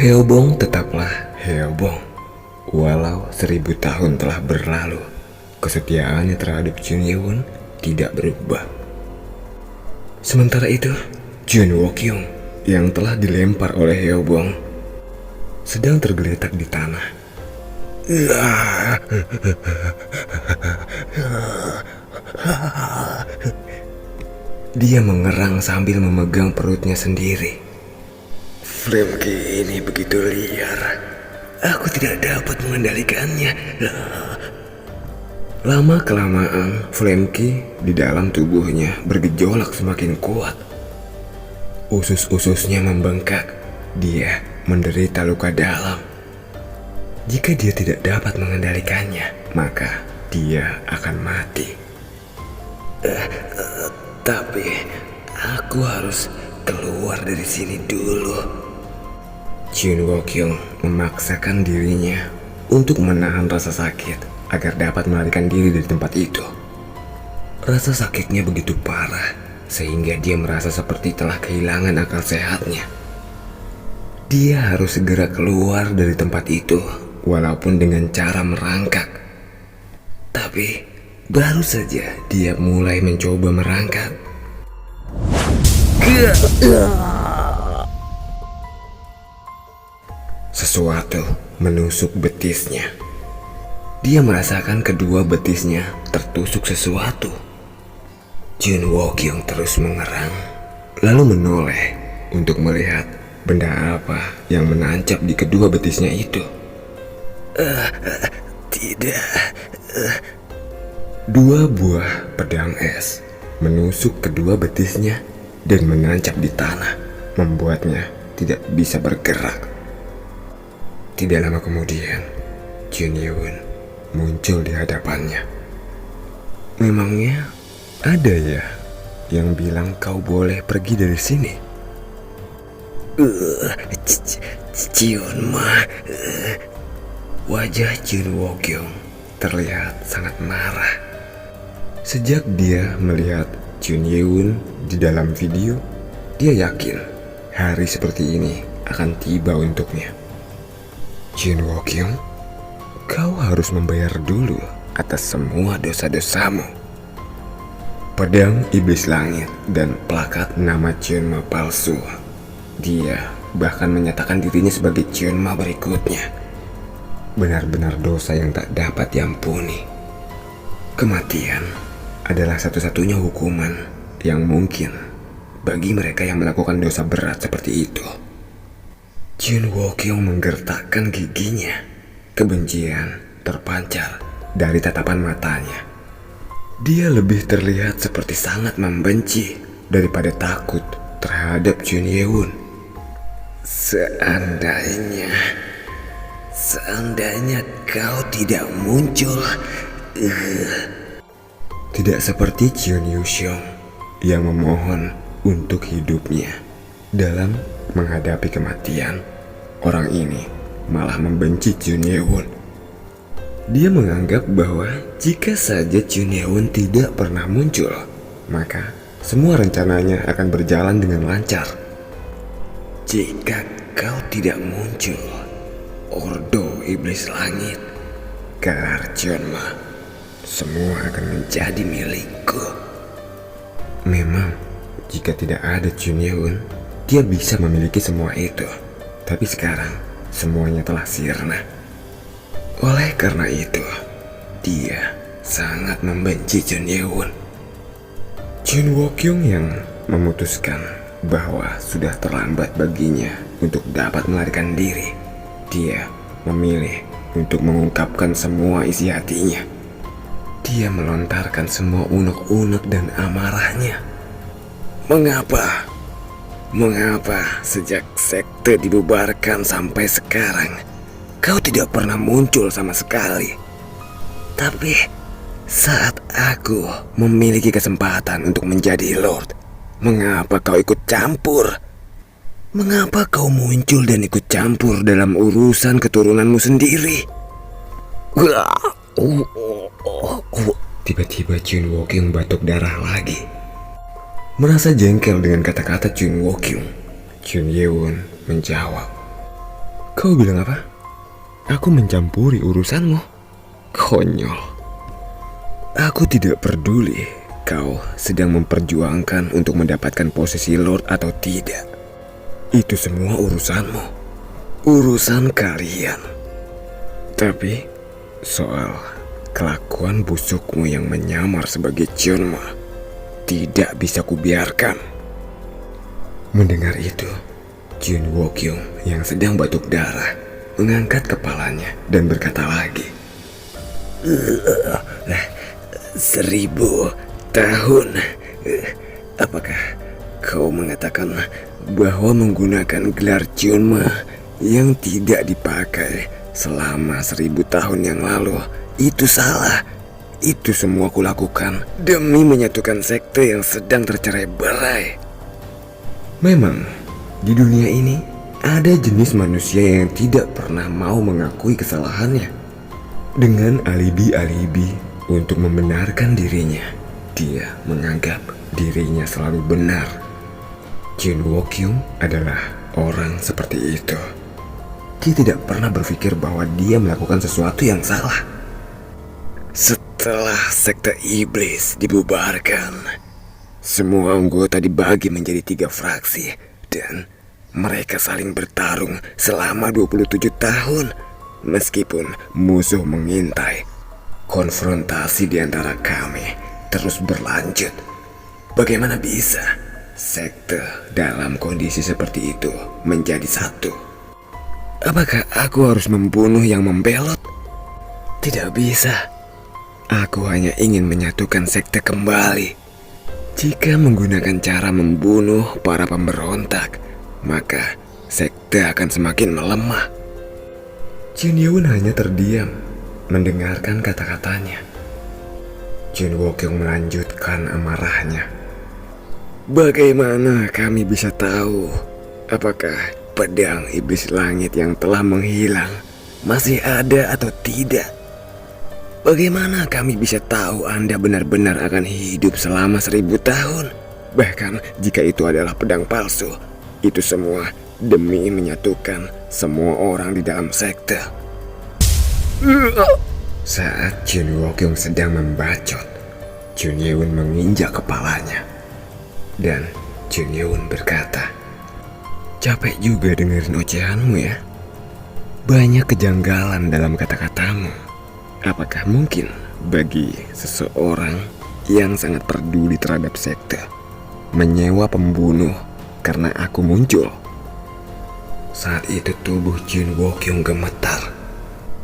Heobong tetaplah Heobong. Walau 1000 tahun telah berlalu, kesetiaannya terhadap Jun Ye-won tidak berubah. Sementara itu, Jun Wokyung yang telah dilempar oleh Heobong sedang tergeletak di tanah. Dia mengerang sambil memegang perutnya sendiri. Flamky ini begitu liar. Aku tidak dapat mengendalikannya. Lama-kelamaan, Flamky di dalam tubuhnya bergejolak semakin kuat. Usus-ususnya membengkak. Dia menderita luka dalam. Jika dia tidak dapat mengendalikannya, maka dia akan mati. Tapi aku harus keluar dari sini dulu. Jun Wokyung memaksakan dirinya untuk menahan rasa sakit agar dapat melarikan diri dari tempat itu. Rasa sakitnya begitu parah sehingga dia merasa seperti telah kehilangan akal sehatnya. Dia harus segera keluar dari tempat itu walaupun dengan cara merangkak. Tapi baru saja dia mulai mencoba merangkak, sesuatu menusuk betisnya. Dia merasakan kedua betisnya tertusuk sesuatu. Jun Wokyung terus mengerang, lalu menoleh untuk melihat benda apa yang menancap di kedua betisnya itu. Tidak. Dua buah pedang es menusuk kedua betisnya dan menancap di tanah, membuatnya tidak bisa bergerak. Tidak lama kemudian, Jun Ye-won muncul di hadapannya. Memangnya ada ya yang bilang kau boleh pergi dari sini? Jun-ma. Wajah Jun Wokyung terlihat sangat marah. Sejak dia melihat Jun Ye-won di dalam video, dia yakin hari seperti ini akan tiba untuknya. Jun Wokyung, kau harus membayar dulu atas semua dosa-dosamu. Pedang iblis langit dan plakat nama Chunma palsu. Dia bahkan menyatakan dirinya sebagai Chunma berikutnya. Benar-benar dosa yang tak dapat diampuni. Kematian adalah satu-satunya hukuman yang mungkin bagi mereka yang melakukan dosa berat seperti itu. Jun Wokyung menggertakkan giginya. Kebencian terpancar dari tatapan matanya. Dia lebih terlihat seperti sangat membenci daripada takut terhadap Jun Ye-won. Seandainya kau tidak muncul. Tidak seperti Jun Yuseong yang memohon untuk hidupnya dalam menghadapi kematian. Orang ini malah membenci Jun Ye-won. Dia menganggap bahwa jika saja Jun Ye-won tidak pernah muncul, maka semua rencananya akan berjalan dengan lancar. Jika kau tidak muncul, Ordo Iblis Langit, gelar Chunma, semua akan menjadi milikku. Memang, jika tidak ada Jun Ye-won, dia bisa memiliki semua itu. Tapi sekarang, semuanya telah sirna. Oleh karena itu, dia sangat membenci Jun Ye-won. Jun Wokyung yang memutuskan bahwa sudah terlambat baginya untuk dapat melarikan diri. Dia memilih untuk mengungkapkan semua isi hatinya. Dia melontarkan semua unek-unek dan amarahnya. Mengapa sejak sekte dibubarkan sampai sekarang kau tidak pernah muncul sama sekali? Tapi saat aku memiliki kesempatan untuk menjadi Lord, mengapa kau ikut campur? Mengapa kau muncul dan ikut campur dalam urusan keturunanmu sendiri? Tiba-tiba Jun Wokyung batuk darah lagi. Merasa jengkel dengan kata-kata Jun Wokyung, Jun Ye-won menjawab, Kau bilang apa? Aku mencampuri urusanmu? Konyol. Aku tidak peduli kau sedang memperjuangkan untuk mendapatkan posisi Lord atau tidak. Itu semua urusanmu. Urusan kalian. Tapi soal kelakuan busukmu yang menyamar sebagai Chunma tidak bisa kubiarkan. Mendengar itu, Jun Wokyung yang sedang batuk darah mengangkat kepalanya dan berkata lagi, 1000 tahun. Apakah kau mengatakan bahwa menggunakan gelar Chunma yang tidak dipakai selama 1000 tahun yang lalu itu salah? Itu semua kulakukan demi menyatukan sekte yang sedang tercerai-berai. Memang di dunia ini ada jenis manusia yang tidak pernah mau mengakui kesalahannya. Dengan alibi-alibi untuk membenarkan dirinya, dia menganggap dirinya selalu benar. Jun Wokyung adalah orang seperti itu. Dia tidak pernah berpikir bahwa dia melakukan sesuatu yang salah. Setelah sekte iblis dibubarkan, semua anggota dibagi menjadi 3 fraksi dan mereka saling bertarung selama 27 tahun. Meskipun musuh mengintai, konfrontasi di antara kami terus berlanjut. Bagaimana bisa sekte dalam kondisi seperti itu menjadi satu? Apakah aku harus membunuh yang membelot? Tidak bisa. Aku hanya ingin menyatukan sekte kembali. Jika menggunakan cara membunuh para pemberontak, maka sekte akan semakin melemah. Jun Yeun hanya terdiam mendengarkan kata-katanya. Jun Wokyung melanjutkan amarahnya. Bagaimana kami bisa tahu apakah pedang iblis langit yang telah menghilang masih ada atau tidak? Bagaimana kami bisa tahu Anda benar-benar akan hidup selama 1000 tahun? Bahkan jika itu adalah pedang palsu, itu semua demi menyatukan semua orang di dalam sekte. Saat Jun Wokyung sedang membacot, Jun Yeun menginjak kepalanya. Dan Jun Yeun berkata, capek juga dengerin ocehanmu ya. Banyak kejanggalan dalam kata-katamu. Apakah mungkin bagi seseorang yang sangat peduli terhadap sekte menyewa pembunuh karena aku muncul? Saat itu tubuh Jun Wokyung gemetar.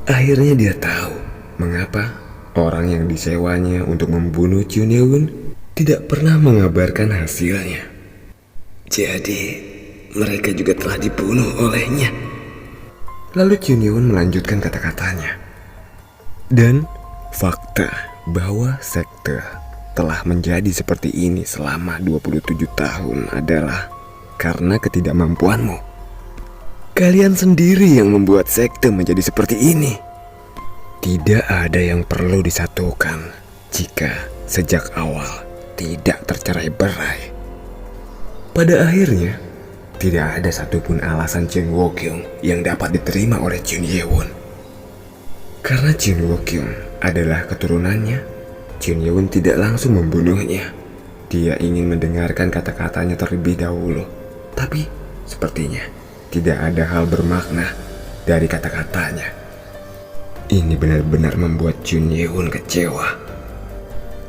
Akhirnya dia tahu mengapa orang yang disewanya untuk membunuh Jun Yeun tidak pernah mengabarkan hasilnya. Jadi mereka juga telah dibunuh olehnya. Lalu Jun Yeun melanjutkan kata-katanya. Dan fakta bahwa sekte telah menjadi seperti ini selama 27 tahun adalah karena ketidakmampuanmu. Kalian sendiri yang membuat sekte menjadi seperti ini. Tidak ada yang perlu disatukan jika sejak awal tidak tercerai-berai. Pada akhirnya, tidak ada satupun alasan Jun Wokyung yang dapat diterima oleh Jun Yeun. Karena Jun Wokyung adalah keturunannya, Jun Yeun tidak langsung membunuhnya. Dia ingin mendengarkan kata-katanya terlebih dahulu. Tapi sepertinya tidak ada hal bermakna dari kata-katanya. Ini benar-benar membuat Jun Yeun kecewa.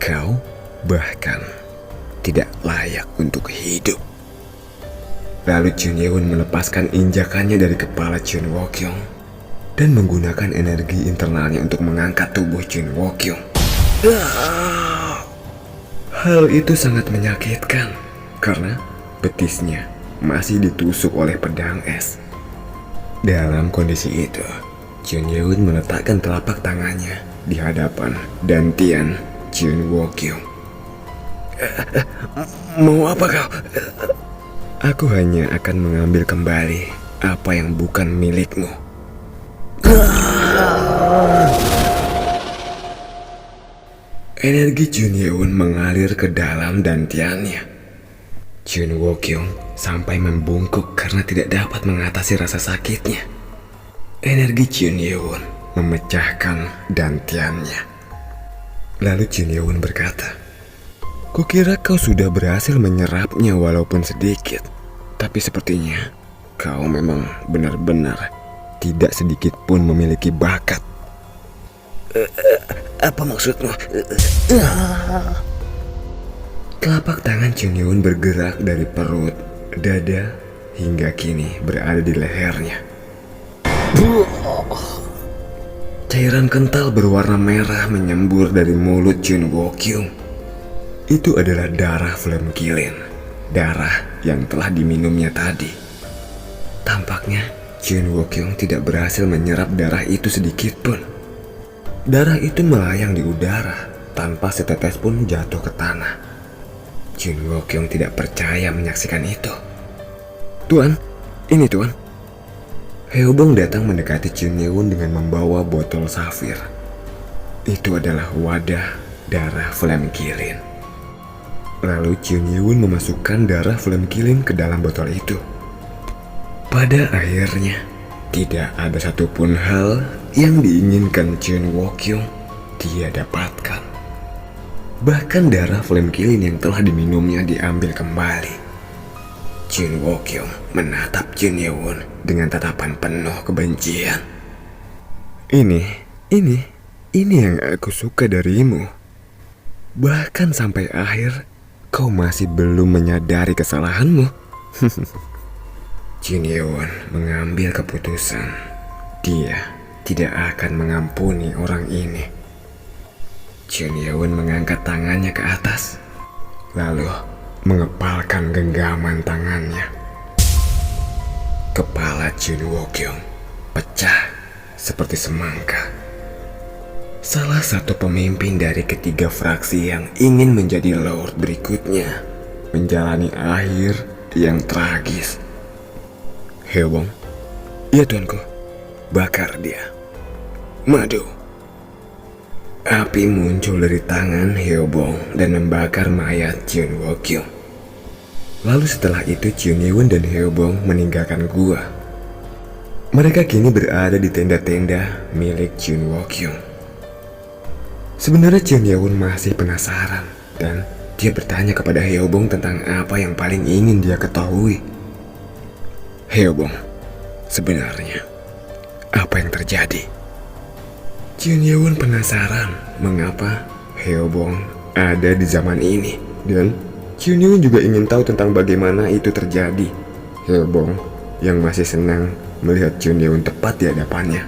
Kau bahkan tidak layak untuk hidup. Lalu Jun Yeun melepaskan injakannya dari kepala Jun Wokyung dan menggunakan energi internalnya untuk mengangkat tubuh Jun Wokyung. Hal itu sangat menyakitkan karena betisnya masih ditusuk oleh pedang es. Dalam kondisi itu, Jun Yeun meletakkan telapak tangannya di hadapan dantian Jun Wokyung. Mau apa kau? Aku hanya akan mengambil kembali apa yang bukan milikmu. Energi Jun Yeun mengalir ke dalam dantiannya. Jun Wokyung sampai membungkuk karena tidak dapat mengatasi rasa sakitnya. Energi Jun Ye-won memecahkan dantiannya. Lalu Jun Ye-won berkata, "Kukira kau sudah berhasil menyerapnya walaupun sedikit. Tapi sepertinya kau memang benar-benar tidak sedikit pun memiliki bakat." Apa maksudmu? Telapak tangan Jun Ye-won bergerak dari perut, dada, hingga kini berada di lehernya. Cairan kental berwarna merah menyembur dari mulut Jun Wo-kyung. Itu adalah darah Flame Kilin, darah yang telah diminumnya tadi. Tampaknya Jun Wo-kyung tidak berhasil menyerap darah itu sedikit pun. Darah itu melayang di udara tanpa setetes pun jatuh ke tanah. Jun Wo-kyung tidak percaya menyaksikan itu. "Tuan, ini Tuan." Hyeobong datang mendekati Jun Ye-won dengan membawa botol safir. Itu adalah wadah darah Flame Kilin. Lalu Jun Ye-won memasukkan darah Flame Kilin ke dalam botol itu. Pada akhirnya, tidak ada satupun hal yang diinginkan Jun Wo-kyung dia dapatkan. Bahkan darah Flame Kilin yang telah diminumnya diambil kembali. Jun Wo-kyung menatap Jun Ye-won dengan tatapan penuh kebencian. Ini yang aku suka darimu. Bahkan sampai akhir, kau masih belum menyadari kesalahanmu." Jun Ye-won mengambil keputusan. Dia tidak akan mengampuni orang ini. Jun Ye-won mengangkat tangannya ke atas, lalu mengepalkan genggaman tangannya. Kepala Jun Wo-kyung pecah seperti semangka. Salah satu pemimpin dari ketiga fraksi yang ingin menjadi Lord berikutnya menjalani akhir yang tragis. "Hyeobong." "Iya tuanku." "Bakar dia." "Madu." Api muncul dari tangan Hyeobong dan membakar mayat Jun Wo-kyung. Lalu setelah itu Jun Ye-won dan Hyeobong meninggalkan gua. Mereka kini berada di tenda-tenda milik Jun Wo-kyung. Sebenarnya Jun Ye-won masih penasaran dan dia bertanya kepada Hyeobong tentang apa yang paling ingin dia ketahui. "Hyeobong, sebenarnya apa yang terjadi?" Jun Ye-won penasaran mengapa Hyeobong ada di zaman ini, dan Jun Ye-won juga ingin tahu tentang bagaimana itu terjadi. Hyeobong yang masih senang melihat Jun Ye-won tepat di hadapannya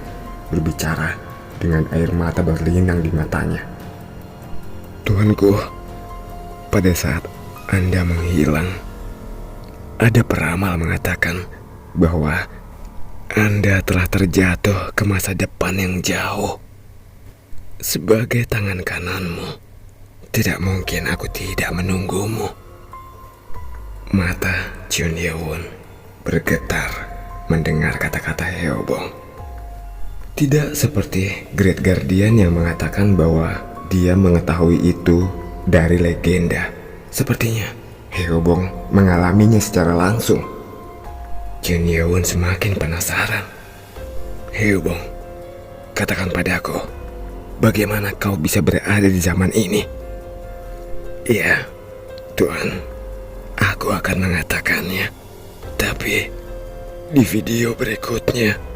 berbicara dengan air mata berlinang di matanya. "Tuanku, pada saat Anda menghilang, ada peramal mengatakan bahwa Anda telah terjatuh ke masa depan yang jauh. Sebagai tangan kananmu, tidak mungkin aku tidak menunggumu." Mata Jun Ye-won bergetar mendengar kata-kata Hyeobong. Tidak seperti Great Guardian yang mengatakan bahwa dia mengetahui itu dari legenda. Sepertinya Hyeobong mengalaminya secara langsung. Jun Ye-won semakin penasaran. "Hyeobong, katakan padaku, bagaimana kau bisa berada di zaman ini?" "Iya, Tuan, aku akan mengatakannya. Tapi di video berikutnya."